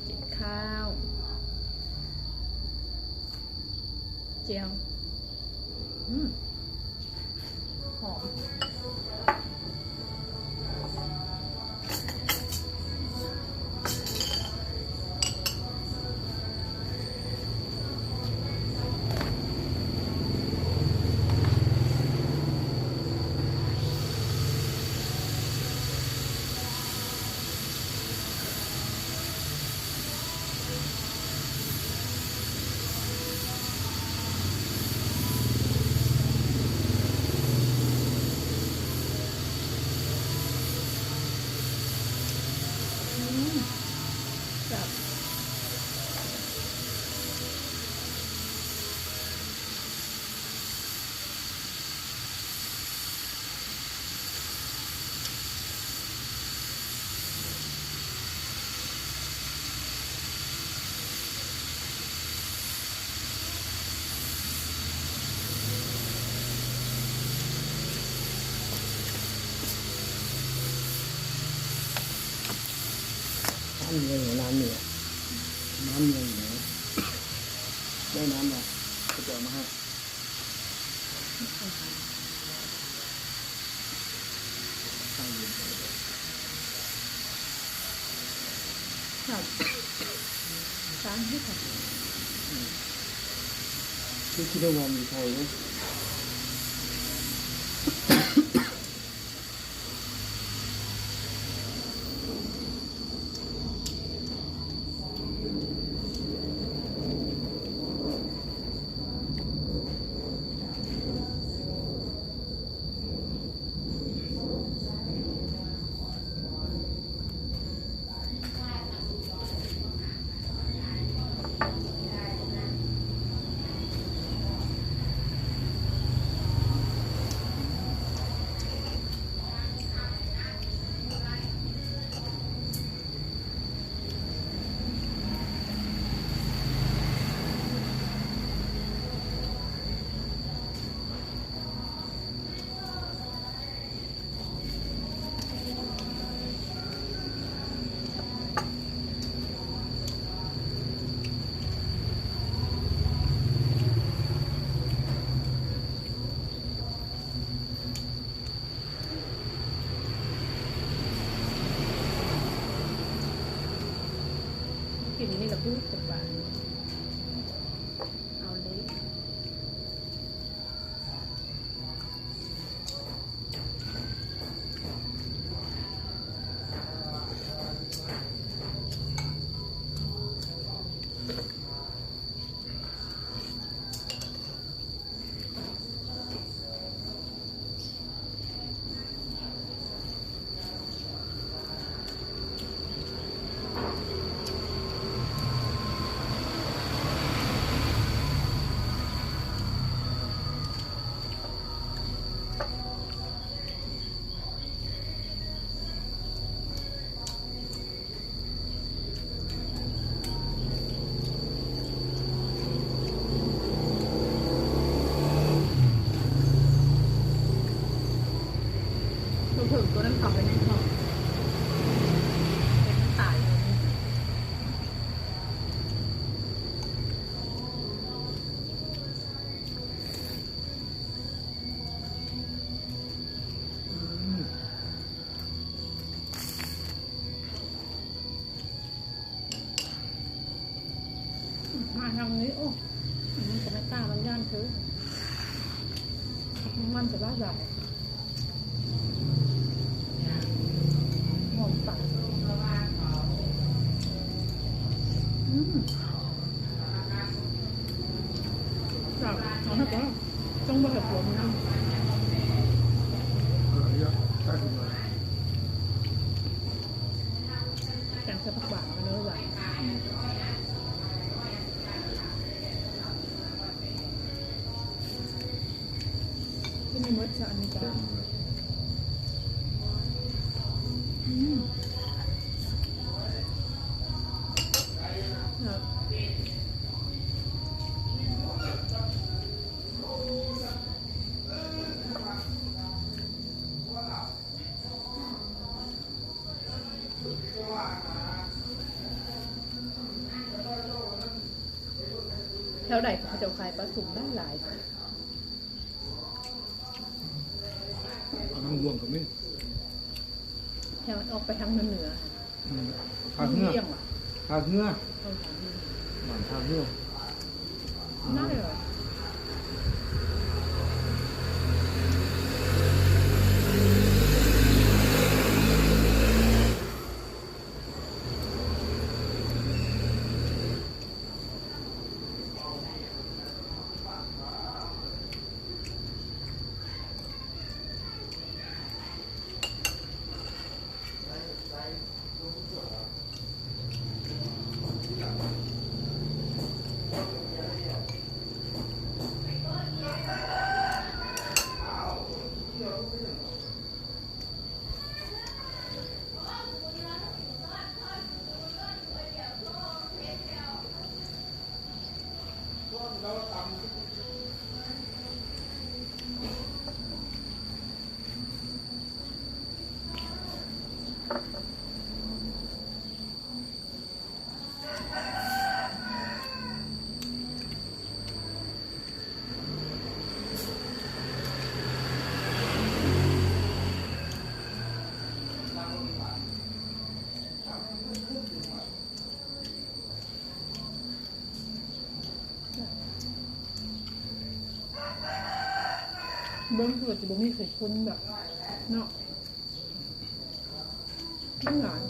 กินข้าวเจียวหอมแบบน้ำเย็นหรือน้ำเหนียวน้ำเย็นหรือได้น้ำมาจะเจอมาให้ตั้งเย็นครับช้างที่ผัดที่คิดว่ามีไทยไหมกินนี่เราพูดกับว่าเอาเลยเพิ่งตัวนั้นขับไปในห้องเป็นน้ำตาลมาทางนี้โอ้มันจะไม่กล้ามันย่านคือมันจะบ้าใหญ่หอมตัดจับเอาให้ก่อนต้องมาแบบหัวมันนะ เยอะใช่ไหม แกงเส้นผักหวานมาเลยว่ะที่มีมดจะอันนี้จ้ะ แถวไหนเขาจะขายปลาสุ่มได้หลาย เอาน้ำรวมกับนี่ แถวออกไปทางเหนือ ทางเนื้อ เลี่ยงว่ะ ทางเนื้อ เอาทางนี้ หวานทางเนื้อ ได้เหรอ เบิ้งเกิดจะบ่มีใส่คนแบบเนาะไม่หลาน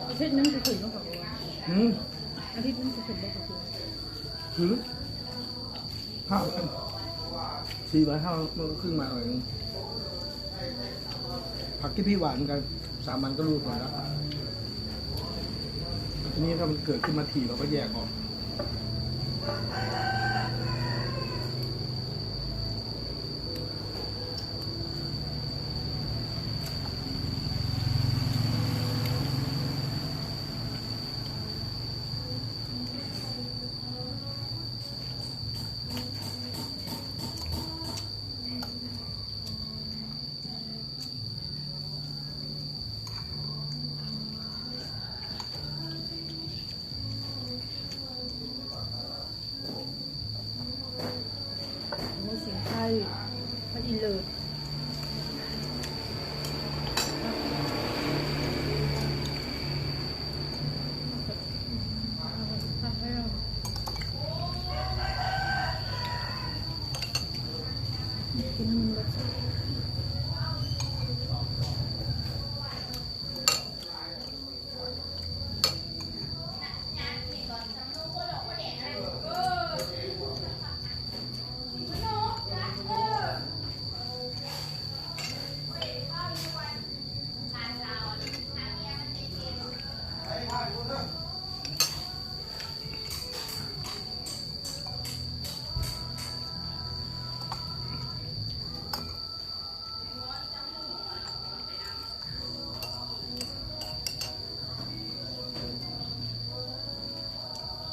อาทิตย์นึงจะถึงต้องขอว่าอาทิตย์นึงจะถึงต้องขอว่า คือข้าว400ข้าวมันก็ครึ่งมาหน่อยนึงผักที่พี่หวานกัน3 วันก็รู้ผลแล้วทีนี้ถ้ามันเกิดขึ้นมาถี่เราก็แยกออกในสิ่งไทยพระอินทร์เลยกินมันรสชาติ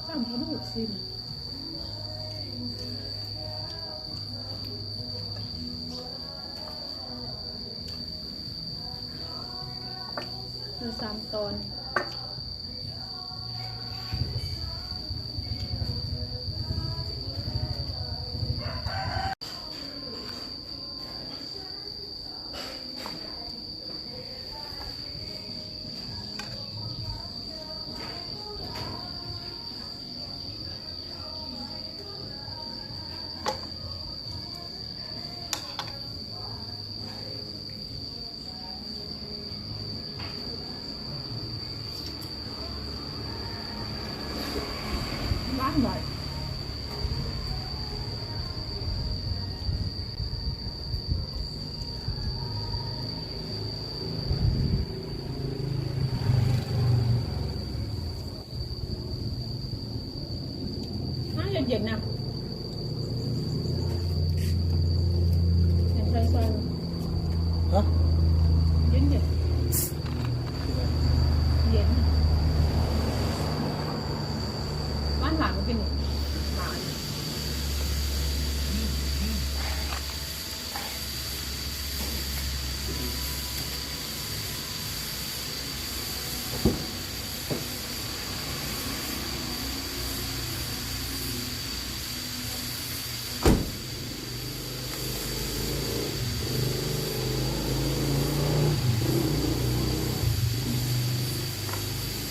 สั่งเขาดูดซิมคือ3 ตอน านบ่อยน่าเย็นๆนะเย็นใส่ๆ ฮะ เย็นเย็นเย็นบ้านหลานมันเป็นหลาน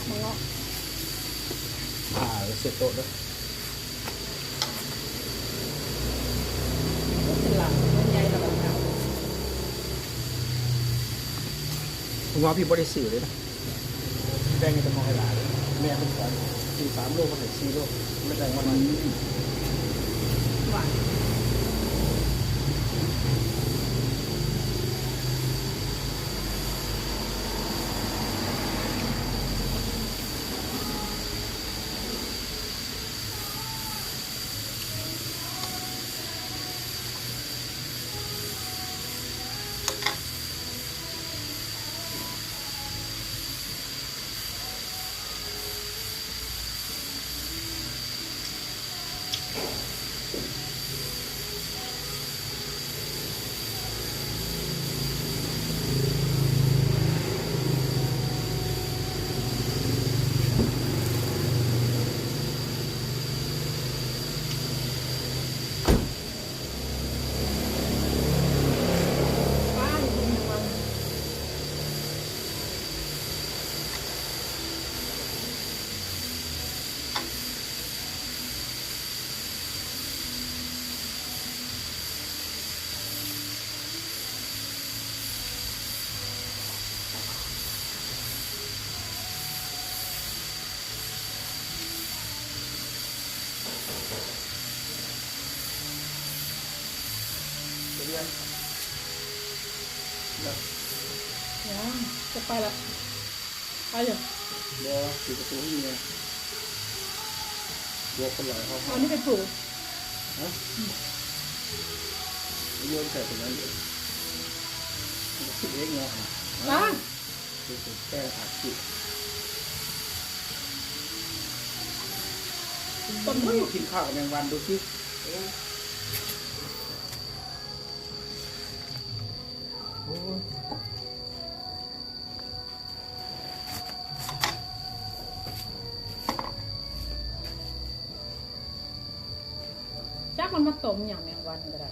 มึงเนาะ เสร็จโต๊ะแล้ว ก็เป็นหลานมันใหญ่ระดับเรา ผมว่าพี่บริสุทธิ์เลยนะแบ่งให้จะมองให้หลานเลยแม่เป็นสอน4-3 โลก็ให้4 โลไม่แบ่งมาหน่อย หวานป้าอยู่ในเมือง เรียนนะ ยังจะไปละไปอยู่ เดี๋ยวปิดประตูให้เมียบวกคนหลายเขา เอานี่ไปปลูก ฮะโยนใส่ตรงนั้นเลยคิดเองเนาะ ป้า คือแก้ผักจิ ต้น ไม่ พึ่ง กินข้าวกับแมงวันดูสิโอ้ย จักมันมาต้มอย่างแมงวันก็ได้